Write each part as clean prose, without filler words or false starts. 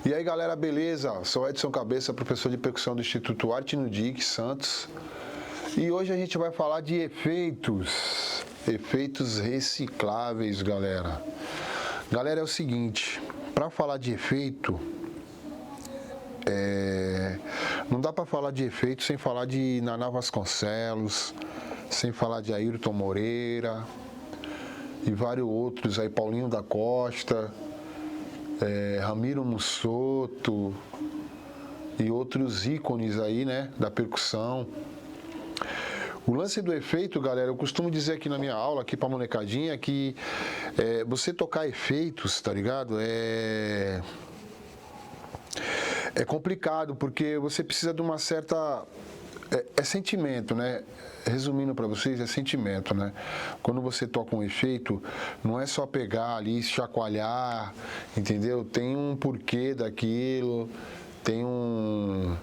E aí galera, beleza? Sou Edson Cabeça, professor de percussão do Instituto Arte no DIC Santos. E hoje a gente vai falar de efeitos recicláveis, galera. Galera, é o seguinte, para falar de efeito, não dá para falar de efeito sem falar de Naná Vasconcelos, sem falar de Ayrton Moreira e vários outros aí, Paulinho da Costa, Ramiro Mussoto e outros ícones aí, né, da percussão. O lance do efeito, galera, eu costumo dizer aqui na minha aula, aqui pra molecadinha, que você tocar efeitos, tá ligado? É complicado, porque você precisa de uma certa... É sentimento, né? Resumindo para vocês, é sentimento, né? Quando você toca um efeito, não é só pegar ali, chacoalhar, entendeu? Tem um porquê daquilo, tem um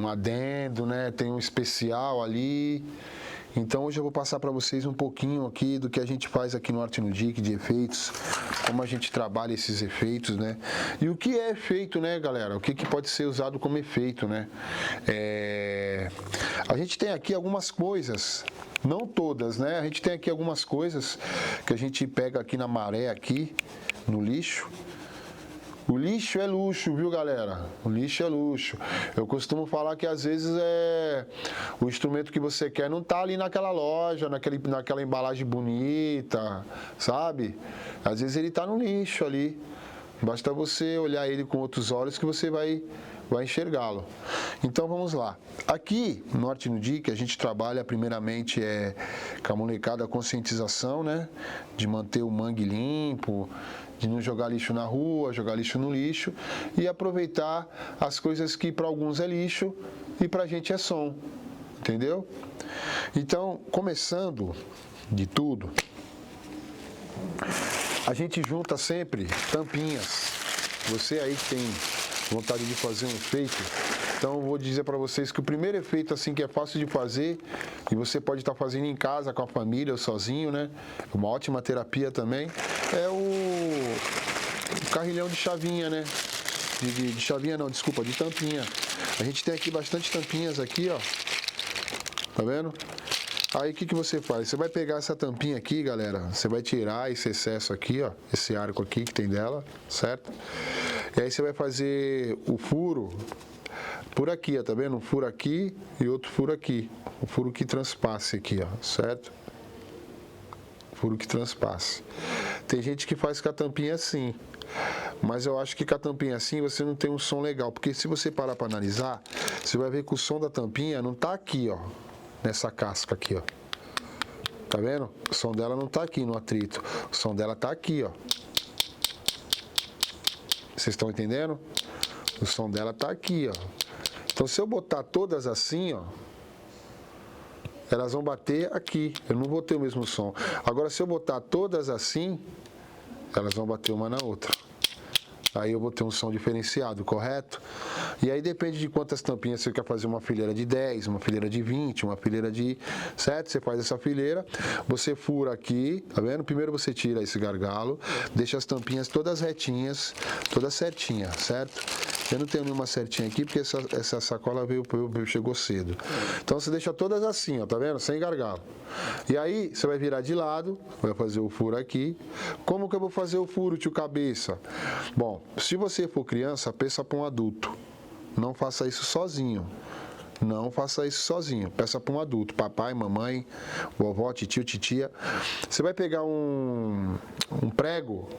adendo, né? Tem um especial ali. Então hoje eu vou passar para vocês um pouquinho aqui do que a gente faz aqui no Arte no DIC de efeitos, como a gente trabalha esses efeitos, né? E o que é efeito, né, galera? O que pode ser usado como efeito, né? A gente tem aqui algumas coisas, não todas, né? A gente tem aqui algumas coisas que a gente pega aqui na maré, aqui no lixo. O lixo é luxo, viu, galera? O lixo é luxo. Eu costumo falar que às vezes o instrumento que você quer não tá ali naquela loja, naquela embalagem bonita, sabe? Às vezes ele tá no lixo ali. Basta você olhar ele com outros olhos que você vai enxergá-lo. Então vamos lá. Aqui no Arte no DIC a gente trabalha primeiramente com a molecada, a conscientização, né? De manter o mangue limpo, de não jogar lixo na rua, jogar lixo no lixo e aproveitar as coisas que para alguns é lixo e para a gente é som, entendeu? Então, começando de tudo, a gente junta sempre tampinhas. Você aí que tem vontade de fazer um efeito, então eu vou dizer para vocês que o primeiro efeito assim que é fácil de fazer e você pode estar fazendo em casa com a família ou sozinho, né? Uma ótima terapia também é o carrilhão de chavinha, né? De chavinha não, desculpa, de tampinha. A gente tem aqui bastante tampinhas aqui, ó. Tá vendo? Aí o que você faz? Você vai pegar essa tampinha aqui, galera, você vai tirar esse excesso aqui, ó, esse arco aqui que tem dela, certo? E aí você vai fazer o furo por aqui, ó, tá vendo? Um furo aqui e outro furo aqui. Um furo que transpasse aqui, ó, certo? Furo que transpasse. Tem gente que faz com a tampinha assim, mas eu acho que com a tampinha assim você não tem um som legal, porque se você parar para analisar, você vai ver que o som da tampinha não tá aqui, ó, nessa casca aqui, ó. Tá vendo? O som dela não tá aqui no atrito, o som dela tá aqui, ó. Vocês estão entendendo? O som dela tá aqui, ó. Então se eu botar todas assim, ó, elas vão bater aqui, eu não vou ter o mesmo som. Agora se eu botar todas assim, elas vão bater uma na outra. Aí eu vou ter um som diferenciado, correto? E aí depende de quantas tampinhas você quer fazer, uma fileira de 10, uma fileira de 20, uma fileira de 7, você faz essa fileira, você fura aqui, tá vendo? Primeiro você tira esse gargalo, deixa as tampinhas todas retinhas, todas certinhas, certo? Eu não tenho nenhuma certinha aqui porque essa sacola chegou cedo. Então você deixa todas assim, ó, tá vendo? Sem gargalo. E aí você vai virar de lado, vai fazer o furo aqui. Como que eu vou fazer o furo, tio Cabeça? Bom, se você for criança, peça para um adulto. Não faça isso sozinho. Não faça isso sozinho. Peça para um adulto, papai, mamãe, vovó, titio, titia. Você vai pegar um prego,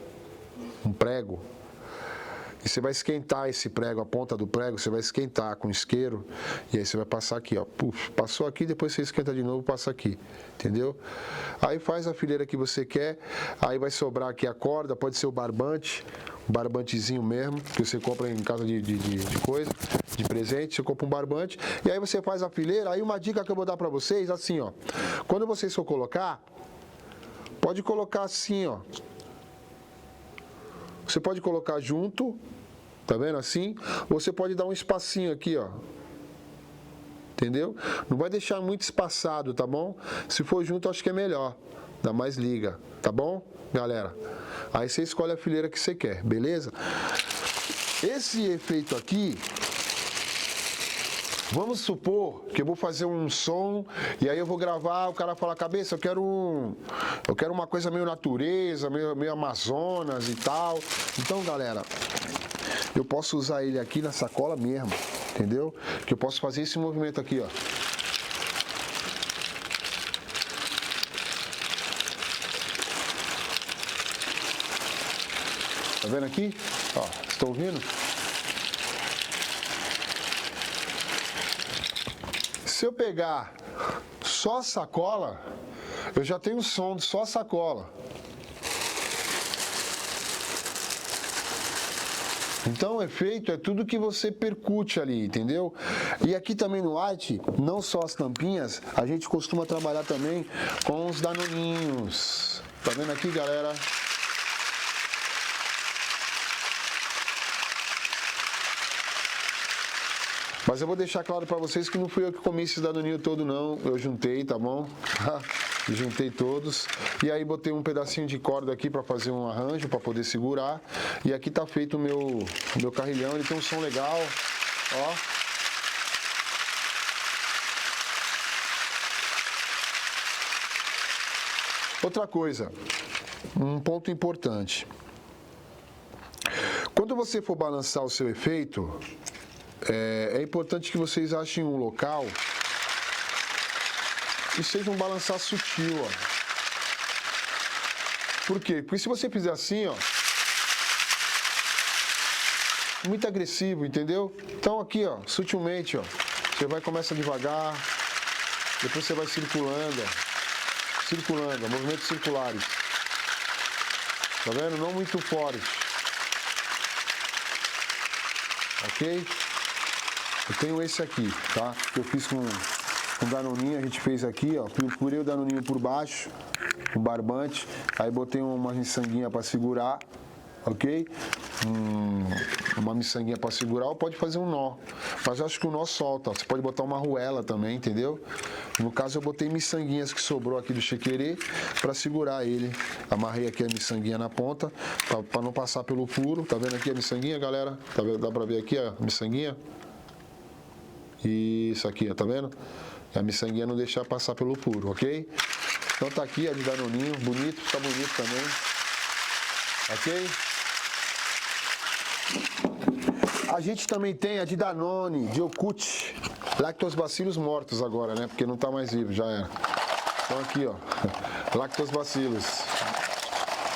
e você vai esquentar esse prego, a ponta do prego, você vai esquentar com isqueiro, e aí você vai passar aqui, ó. Puf, passou aqui, depois você esquenta de novo, passa aqui, entendeu? Aí faz a fileira que você quer, aí vai sobrar aqui a corda, pode ser o barbante, um barbantezinho mesmo, que você compra em casa de coisa, de presente, você compra um barbante, e aí você faz a fileira. Aí uma dica que eu vou dar pra vocês, assim, ó, quando vocês for colocar, pode colocar assim, ó. Você pode colocar junto, tá vendo assim? Ou você pode dar um espacinho aqui, ó. Entendeu? Não vai deixar muito espaçado, tá bom? Se for junto, acho que é melhor. Dá mais liga, tá bom, galera? Aí você escolhe a fileira que você quer, beleza? Esse efeito aqui, vamos supor que eu vou fazer um som e aí eu vou gravar, o cara fala, cabeça, eu quero uma coisa meio natureza, meio Amazonas e tal. Então, galera, eu posso usar ele aqui na sacola mesmo, entendeu? Que eu posso fazer esse movimento aqui, ó. Tá vendo aqui? Ó, estão ouvindo? Se eu pegar só a sacola, eu já tenho o som de só a sacola. Então o efeito é tudo que você percute ali, entendeu? E aqui também no arte, não só as tampinhas, a gente costuma trabalhar também com os danoninhos. Tá vendo aqui, galera? Mas eu vou deixar claro para vocês que não fui eu que comi esse danoninho todo não, eu juntei, tá bom? Juntei todos e aí botei um pedacinho de corda aqui para fazer um arranjo, para poder segurar. E aqui tá feito o meu carrilhão, ele tem um som legal, ó. Outra coisa, um ponto importante. Quando você for balançar o seu efeito, é importante que vocês achem um local que seja um balançar sutil, ó. Por quê? Porque se você fizer assim, ó, muito agressivo, entendeu? Então aqui, ó, sutilmente, ó, você vai, começa devagar, depois você vai circulando, ó, circulando, ó, movimentos circulares. Tá vendo? Não muito forte. Ok? Eu tenho esse aqui, tá? Que eu fiz com danoninho, a gente fez aqui, ó. Procurei o danoninho por baixo, o barbante. Aí botei uma miçanguinha para segurar, ok? Uma miçanguinha para segurar, ou pode fazer um nó. Mas eu acho que o nó solta. Você pode botar uma arruela também, entendeu? No caso eu botei miçanguinhas que sobrou aqui do chequerê para segurar ele. Amarrei aqui a miçanguinha na ponta para não passar pelo furo. Tá vendo aqui a miçanguinha, galera? Dá para ver aqui a miçanguinha? Isso aqui, tá vendo? A miçanguinha não deixar passar pelo furo, ok? Então tá aqui a de danoninho, bonito, tá bonito também. Ok? A gente também tem a de Danone, de Yakult, lactobacillus mortos agora, né? Porque não tá mais vivo, já era. Então aqui, ó, lactobacillus,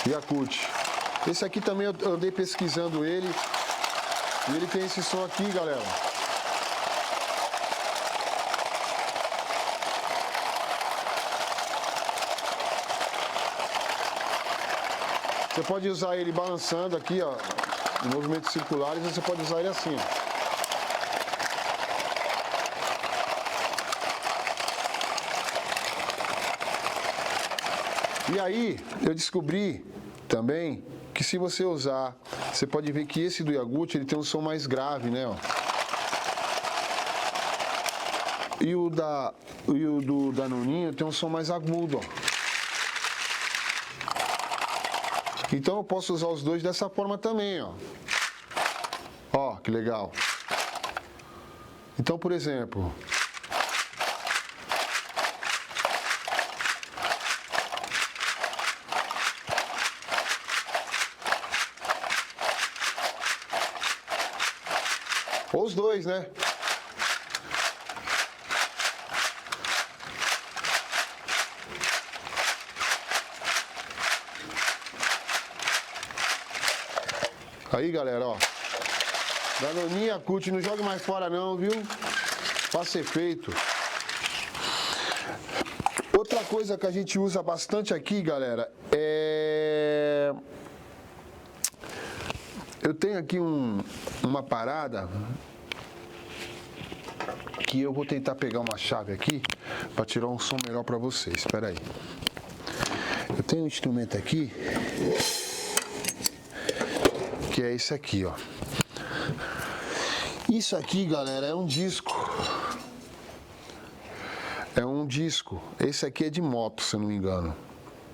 Yakult. Esse aqui também eu andei pesquisando ele, e ele tem esse som aqui, galera. Você pode usar ele balançando aqui, ó, em movimentos circulares, ou você pode usar ele assim, ó. E aí, eu descobri também que se você usar, você pode ver que esse do Yakult, ele tem um som mais grave, né, ó. E o do Danoninho tem um som mais agudo, ó. Então eu posso usar os dois dessa forma também, ó. Ó, que legal. Então, por exemplo, ou os dois, né? Aí, galera, ó. Danoninho, Yakult, não jogue mais fora não, viu? Faça efeito. Outra coisa que a gente usa bastante aqui, galera, é... Eu tenho aqui uma parada que eu vou tentar pegar uma chave aqui para tirar um som melhor para vocês. Espera aí. Eu tenho um instrumento aqui que é esse aqui, ó. Isso aqui, galera, é um disco. É um disco. Esse aqui é de moto, se eu não me engano.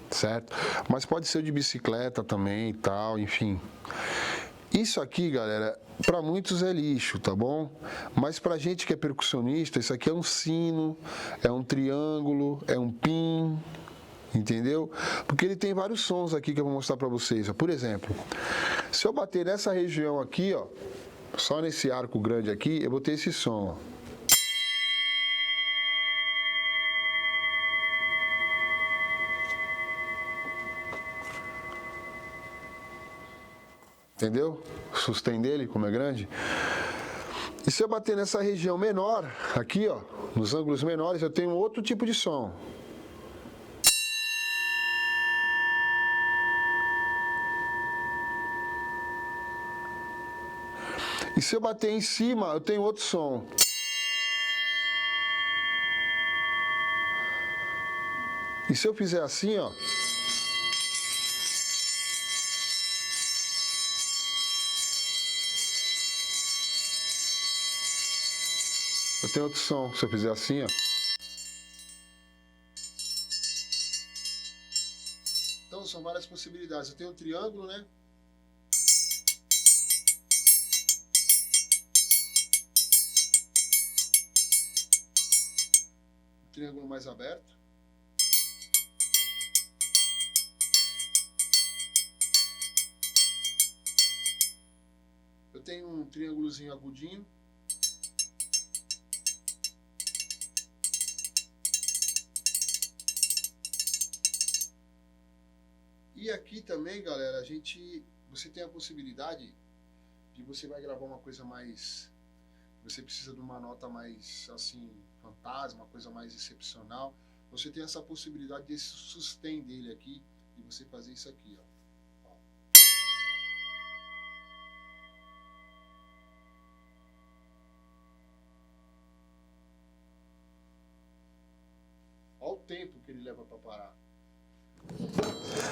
Certo? Mas pode ser de bicicleta também e tal, enfim. Isso aqui, galera, para muitos é lixo, tá bom? Mas pra gente que é percussionista, isso aqui é um sino, é um triângulo, é um pin, entendeu? Porque ele tem vários sons aqui que eu vou mostrar pra vocês. Por exemplo, se eu bater nessa região aqui, ó, só nesse arco grande aqui, eu vou ter esse som, ó. Entendeu? O sustain dele, como é grande. E se eu bater nessa região menor, aqui, ó, nos ângulos menores, eu tenho outro tipo de som. E se eu bater em cima, eu tenho outro som. E se eu fizer assim, ó, eu tenho outro som. Se eu fizer assim, ó. Então são várias possibilidades. Eu tenho um triângulo, né? Um triângulo mais aberto. Eu tenho um triângulozinho agudinho. E aqui também, galera, você tem a possibilidade de você vai gravar uma coisa mais, você precisa de uma nota mais, assim, fantasma, uma coisa mais excepcional. Você tem essa possibilidade desse sustain dele aqui, de você fazer isso aqui, ó. Olha o tempo que ele leva para parar.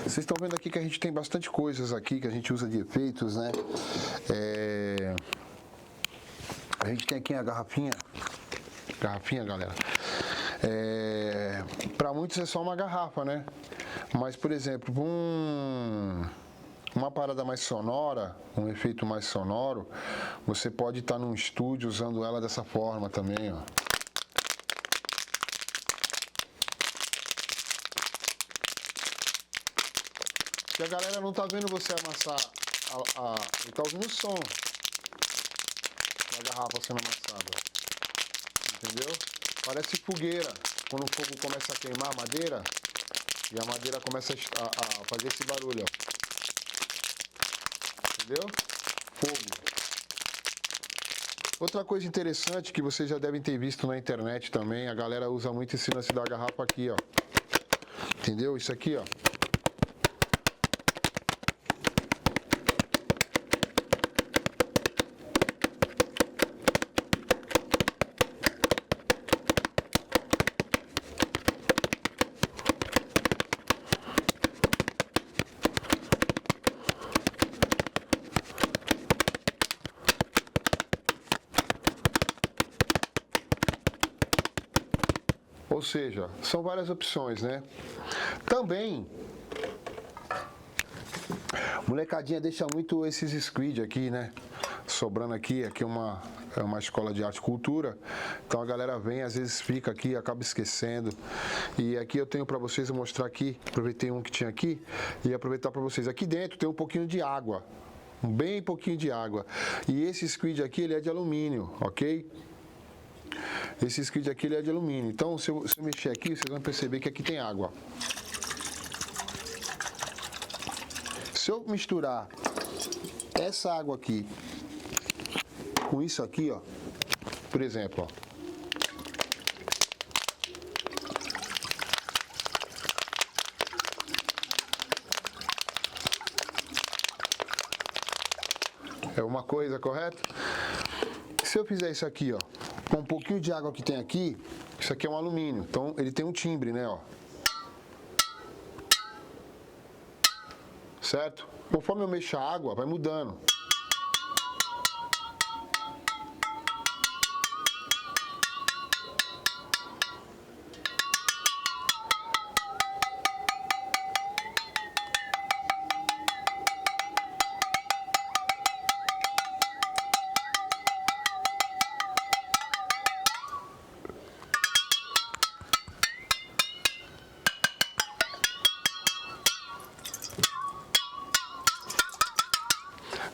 Vocês estão vendo aqui que a gente tem bastante coisas aqui que a gente usa de efeitos, né? A gente tem aqui a garrafinha, galera. Para muitos é só uma garrafa, né? Mas, por exemplo, uma parada mais sonora, um efeito mais sonoro, você pode estar num estúdio usando ela dessa forma também, ó. E a galera não tá vendo você amassar, ele tá ouvindo o som da garrafa sendo amassada, entendeu? Parece fogueira, quando o fogo começa a queimar a madeira, e a madeira começa a fazer esse barulho, ó. Entendeu? Fogo. Outra coisa interessante que vocês já devem ter visto na internet também, a galera usa muito esse lance da garrafa aqui, ó. Entendeu? Isso aqui, ó. Ou seja, são várias opções, né? Também, molecadinha deixa muito esses squid aqui, né? Sobrando aqui é uma escola de arte e cultura, então a galera vem, às vezes fica aqui, acaba esquecendo. E aqui eu tenho para vocês, eu mostrar aqui, aproveitei um que tinha aqui e aproveitar para vocês. Aqui dentro tem um pouquinho de água, bem pouquinho de água. E esse squid aqui, ele é de alumínio, ok? Esse squid aqui ele é de alumínio. Então, se eu mexer aqui, vocês vão perceber que aqui tem água. Se eu misturar essa água aqui com isso aqui, ó, por exemplo, ó. É uma coisa, correto? Se eu fizer isso aqui, ó, com um pouquinho de água que tem aqui, isso aqui é um alumínio, então ele tem um timbre, né, ó. Certo? Conforme eu mexo a água, vai mudando.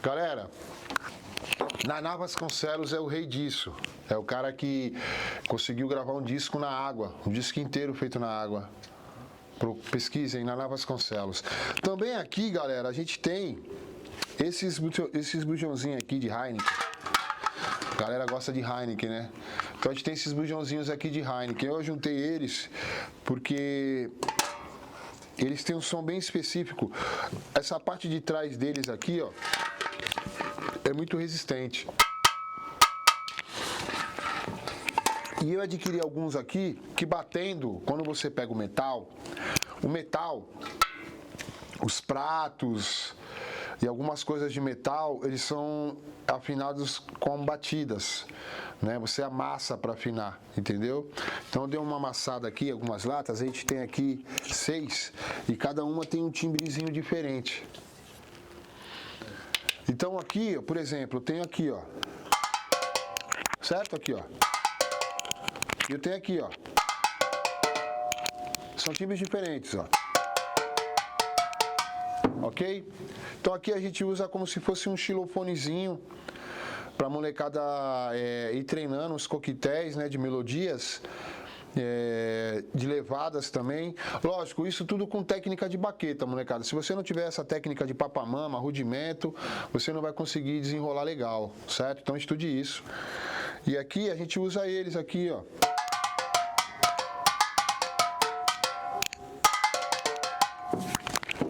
Galera, Naná Vasconcelos é o rei disso. É o cara que conseguiu gravar um disco na água, um disco inteiro feito na água. Pesquisem, Naná Vasconcelos. Também aqui, galera, a gente tem esses bujãozinhos aqui de Heineken. A galera gosta de Heineken, né? Então a gente tem esses bujãozinhos aqui de Heineken. Eu juntei eles porque eles têm um som bem específico. Essa parte de trás deles aqui, ó, é muito resistente. E eu adquiri alguns aqui que batendo, quando você pega o metal, os pratos e algumas coisas de metal, eles são afinados com batidas, né? Você amassa para afinar, entendeu? Então eu dei uma amassada aqui, algumas latas, a gente tem aqui 6 e cada uma tem um timbrezinho diferente. Então aqui, por exemplo, eu tenho aqui, ó, certo? Aqui, ó. E eu tenho aqui, ó. São timbres diferentes, ó. Ok? Então aqui a gente usa como se fosse um xilofonezinho para a molecada ir treinando os coquetéis, né, de melodias, de levadas também. Lógico, isso tudo com técnica de baqueta, molecada. Se você não tiver essa técnica de papamama, rudimento, você não vai conseguir desenrolar legal, certo? Então estude isso. E aqui a gente usa eles aqui, ó.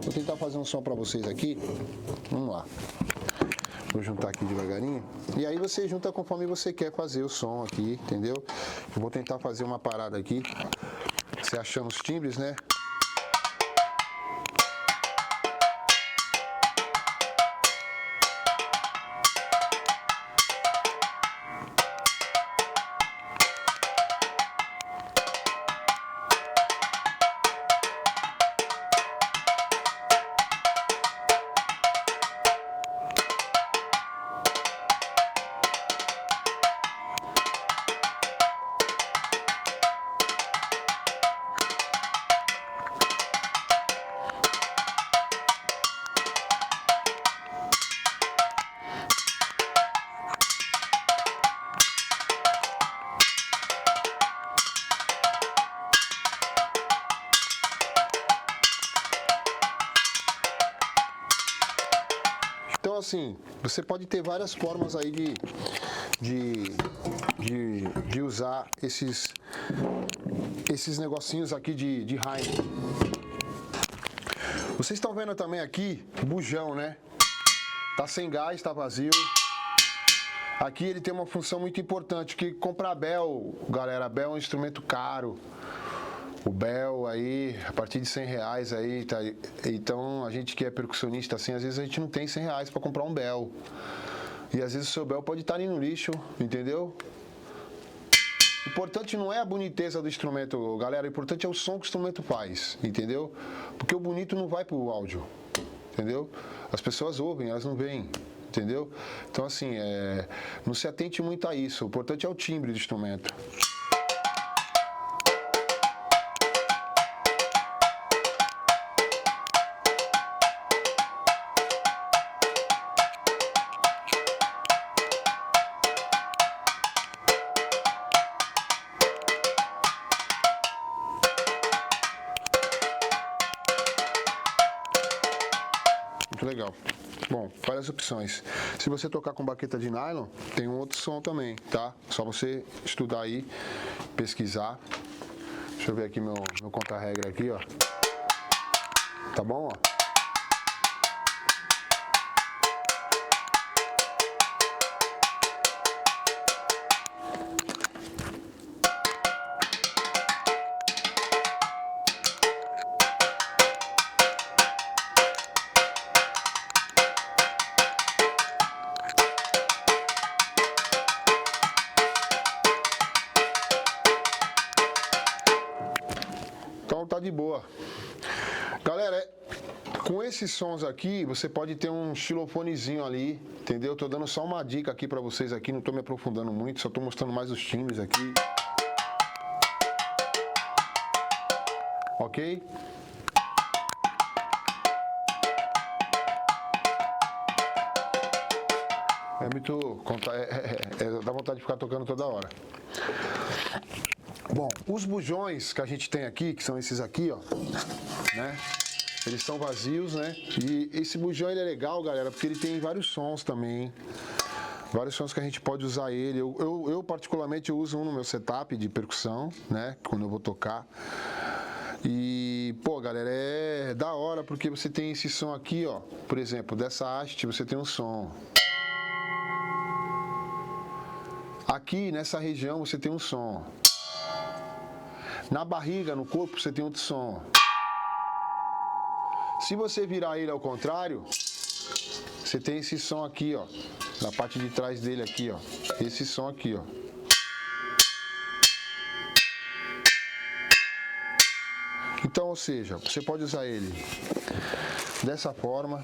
Vou tentar fazer um som para vocês aqui. Vamos lá. Vou juntar aqui devagarinho. E aí você junta conforme você quer fazer o som aqui, entendeu? Eu vou tentar fazer uma parada aqui. Você achando os timbres, né? Então, assim, você pode ter várias formas aí de usar esses negocinhos aqui de Heineken. Vocês estão vendo também aqui o bujão, né? Tá sem gás, tá vazio. Aqui ele tem uma função muito importante, que comprar bel, galera, bel é um instrumento caro. O bel aí, a partir de R$100 aí, tá? Então a gente que é percussionista assim, às vezes a gente não tem R$100 para comprar um bel. E às vezes o seu bel pode estar ali no lixo, entendeu? O importante não é a boniteza do instrumento, galera, o importante é o som que o instrumento faz, entendeu? Porque o bonito não vai pro áudio, entendeu? As pessoas ouvem, elas não veem, entendeu? Então assim, não se atente muito a isso, o importante é o timbre do instrumento. Muito legal. Bom, várias opções. Se você tocar com baqueta de nylon, tem um outro som também, tá? Só você estudar aí, pesquisar. Deixa eu ver aqui meu contra-regra aqui, ó. Tá bom, ó? Então tá de boa. Galera, com esses sons aqui, você pode ter um xilofonezinho ali, entendeu? Tô dando só uma dica aqui pra vocês aqui, não tô me aprofundando muito, só tô mostrando mais os timbres aqui. Ok? É muito... dá vontade de ficar tocando toda hora. Bom, os bujões que a gente tem aqui, que são esses aqui, ó, né? Eles são vazios, né? E esse bujão, ele é legal, galera, porque ele tem vários sons também. Vários sons que a gente pode usar ele. Eu particularmente, eu uso um no meu setup de percussão, né? Quando eu vou tocar. E, pô, galera, é da hora, porque você tem esse som aqui, ó. Por exemplo, dessa haste você tem um som. Aqui, nessa região, você tem um som. Na barriga, no corpo, você tem outro som. Se você virar ele ao contrário, você tem esse som aqui, ó. Na parte de trás dele aqui, ó. Esse som aqui, ó. Então, ou seja, você pode usar ele dessa forma.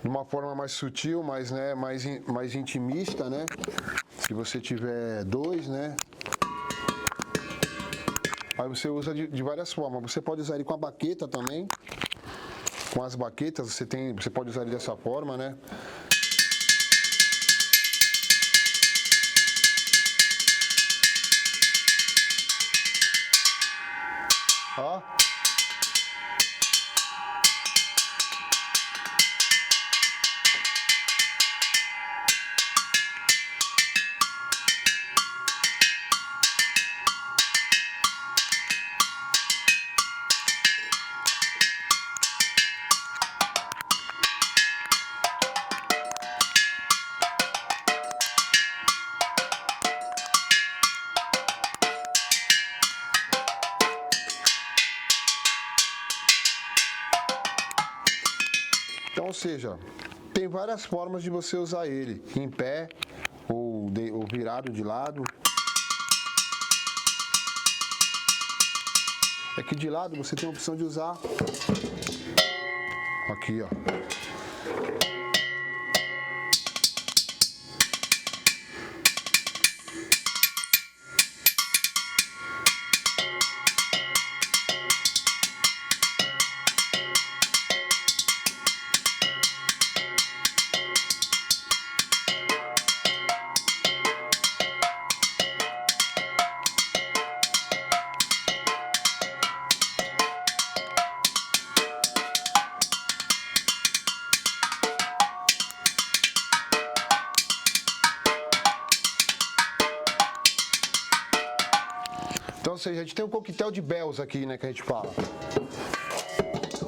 De uma forma mais sutil, mais intimista, né? Se você tiver dois, né? Aí você usa de várias formas. Você pode usar ele com a baqueta também. Com as baquetas você pode usar ele dessa forma, né? Ó. Então, ou seja, tem várias formas de você usar ele, em pé ou virado de lado. É que de lado você tem a opção de usar aqui, ó. Então, ou seja, a gente tem um coquetel de bells aqui, né, que a gente fala.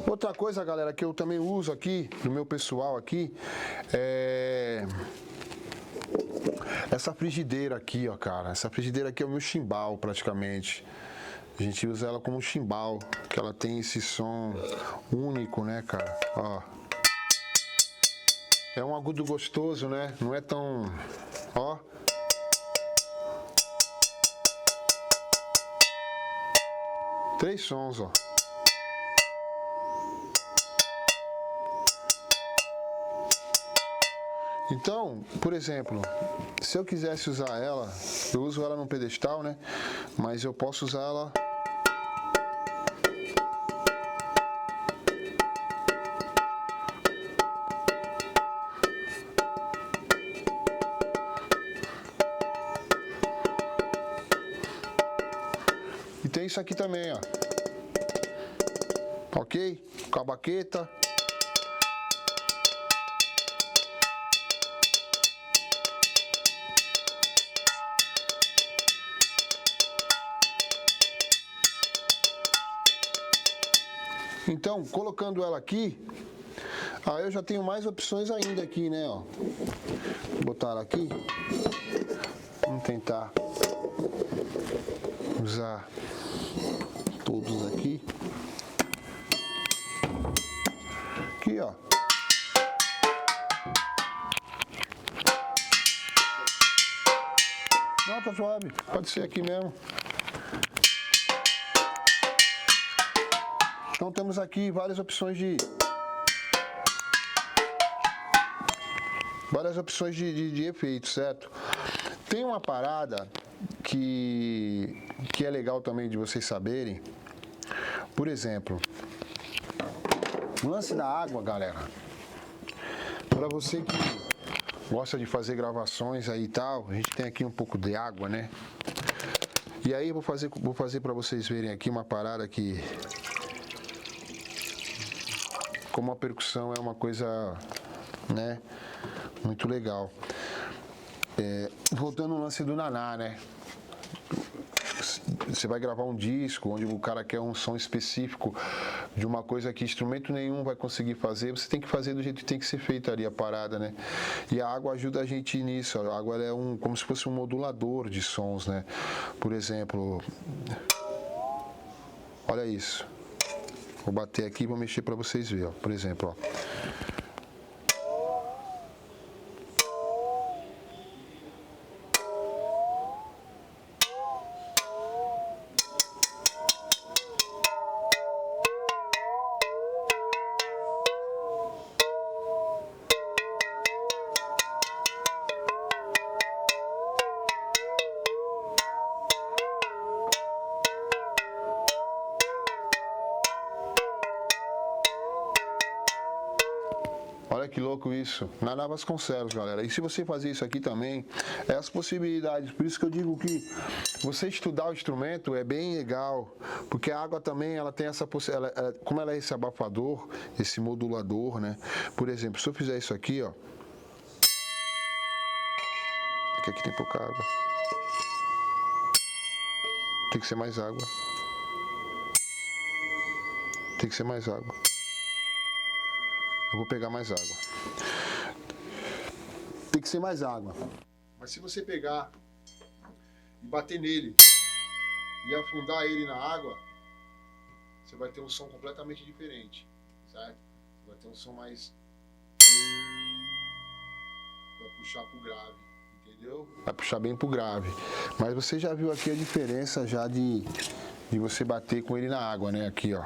Outra coisa, galera, que eu também uso aqui, no meu pessoal aqui, é essa frigideira aqui, ó, cara. Essa frigideira aqui é o meu chimbal, praticamente. A gente usa ela como chimbal, que ela tem esse som único, né, cara? Ó. É um agudo gostoso, né? Não é tão... Ó. Três sons, ó. Então, por exemplo, se eu quisesse usar ela, eu uso ela num pedestal, né? Mas eu posso usar ela... E tem isso aqui também, ó. Ok? Com a baqueta. Então, colocando ela aqui, aí eu já tenho mais opções ainda aqui, né, ó. Vou botar ela aqui. Vamos tentar usar todos aqui. Aqui, ó. Não, tá suave. Pode ser aqui mesmo. Então temos aqui várias opções de efeitos, certo? Tem uma parada que é legal também de vocês saberem. Por exemplo, o lance da água, galera. Para você que gosta de fazer gravações aí e tal, a gente tem aqui um pouco de água, né? E aí eu vou fazer para vocês verem aqui uma parada que, como a percussão é uma coisa, né, muito legal. Voltando ao lance do Naná, né? Você vai gravar um disco onde o cara quer um som específico de uma coisa que instrumento nenhum vai conseguir fazer, você tem que fazer do jeito que tem que ser feito ali a parada, né? E a água ajuda a gente nisso. A água é como se fosse um modulador de sons, né? Por exemplo, olha isso. Vou bater aqui e vou mexer para vocês verem, ó. Por exemplo, ó. Olha que louco isso. Naná Vasconcelos, galera. E se você fazer isso aqui também, é as possibilidades. Por isso que eu digo que você estudar o instrumento é bem legal, porque a água também ela tem essa possibilidade, como ela é esse abafador, esse modulador, né? Por exemplo, se eu fizer isso aqui, ó. Aqui tem pouca água. Tem que ser mais água. Tem que ser mais água. Eu vou pegar mais água. Tem que ser mais água. Mas se você pegar e bater nele e afundar ele na água, você vai ter um som completamente diferente, certo? Você vai ter um som mais... Vai puxar pro grave, entendeu? Vai puxar bem pro grave. Mas você já viu aqui a diferença já de você bater com ele na água, né? Aqui, ó.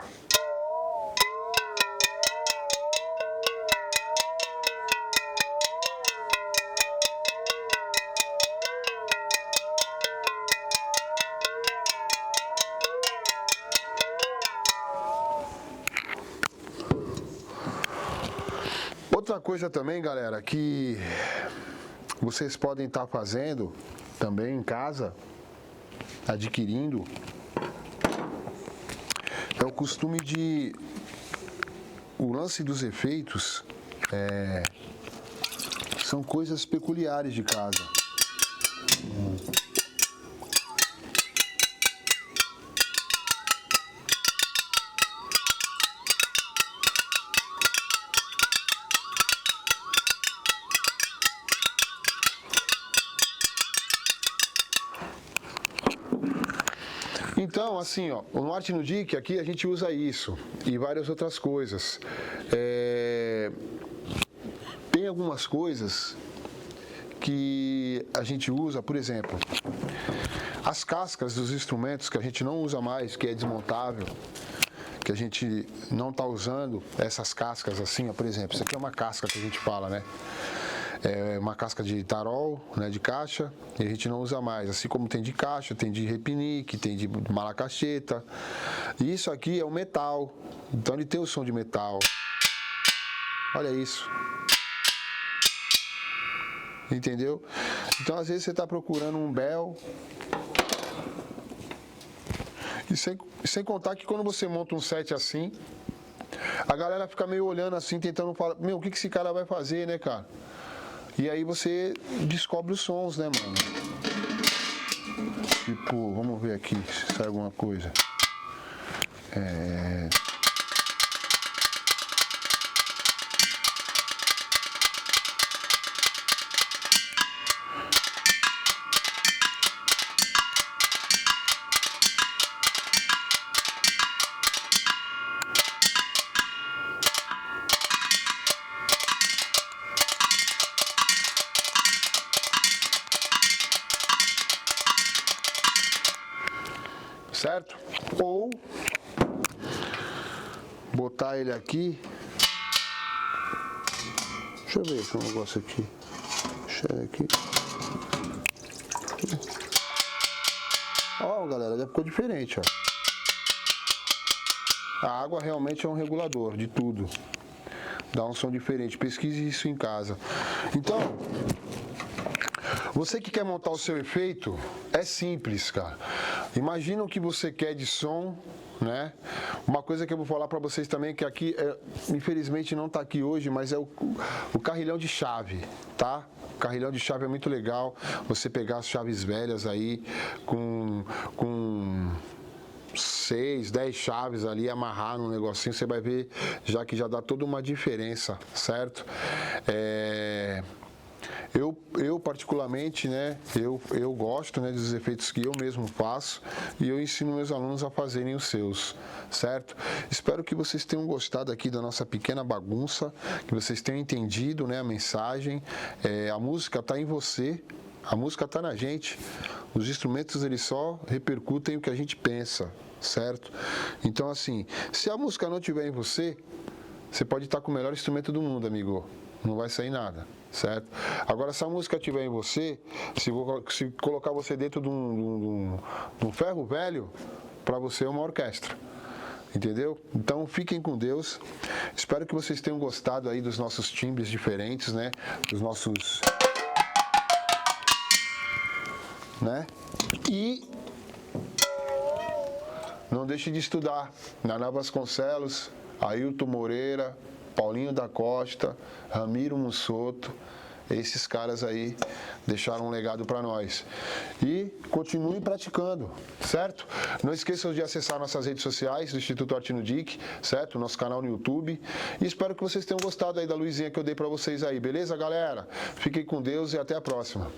Outra coisa também, galera, que vocês podem estar fazendo também em casa, adquirindo, é o costume de... O lance dos efeitos são coisas peculiares de casa. Então, assim, ó, no Arte no Dic, aqui a gente usa isso e várias outras coisas. Tem algumas coisas que a gente usa, por exemplo, as cascas dos instrumentos que a gente não usa mais, que é desmontável, que a gente não está usando, essas cascas assim, ó, por exemplo, isso aqui é uma casca que a gente fala, né? É uma casca de tarol, né, de caixa, e a gente não usa mais. Assim como tem de caixa, tem de repinique, tem de malacacheta. E isso aqui é o metal, então ele tem o som de metal. Olha isso. Entendeu? Então às vezes você está procurando um bel. E sem contar que quando você monta um set assim, a galera fica meio olhando assim, tentando falar, meu, o que esse cara vai fazer, né, cara? E aí você descobre os sons, né, mano? Tipo, vamos ver aqui se sai alguma coisa. Certo? Ou botar ele aqui. Deixa eu ver esse negócio aqui. Deixa eu ver aqui. Ó, galera, já ficou diferente, ó. A água realmente é um regulador de tudo. Dá um som diferente. Pesquise isso em casa. Então, você que quer montar o seu efeito, é simples, cara. Imagina o que você quer de som, né? Uma coisa que eu vou falar para vocês também, que aqui, infelizmente não tá aqui hoje, mas é o carrilhão de chave, tá? O carrilhão de chave é muito legal. Você pegar as chaves velhas aí com 6, 10 chaves ali, amarrar num negocinho, você vai ver já que já dá toda uma diferença, certo? Eu particularmente, né, eu gosto, né, dos efeitos que eu mesmo faço e eu ensino meus alunos a fazerem os seus, certo? Espero que vocês tenham gostado aqui da nossa pequena bagunça, que vocês tenham entendido, né, a mensagem. A música está em você, a música está na gente. Os instrumentos, eles só repercutem o que a gente pensa, certo? Então, assim, se a música não estiver em você, você pode estar com o melhor instrumento do mundo, amigo. Não vai sair nada, certo? Agora, se a música estiver em você, se colocar você dentro de um ferro velho, para você é uma orquestra. Entendeu? Então, fiquem com Deus. Espero que vocês tenham gostado aí dos nossos timbres diferentes, né? Dos nossos... né? E não deixe de estudar. Naná Vasconcelos, Ailton Moreira, Paulinho da Costa, Ramiro Mussoto, esses caras aí deixaram um legado para nós. E continue praticando, certo? Não esqueçam de acessar nossas redes sociais do Instituto Artino Dic, certo? Nosso canal no YouTube. E espero que vocês tenham gostado aí da luzinha que eu dei para vocês aí, beleza, galera? Fiquem com Deus e até a próxima.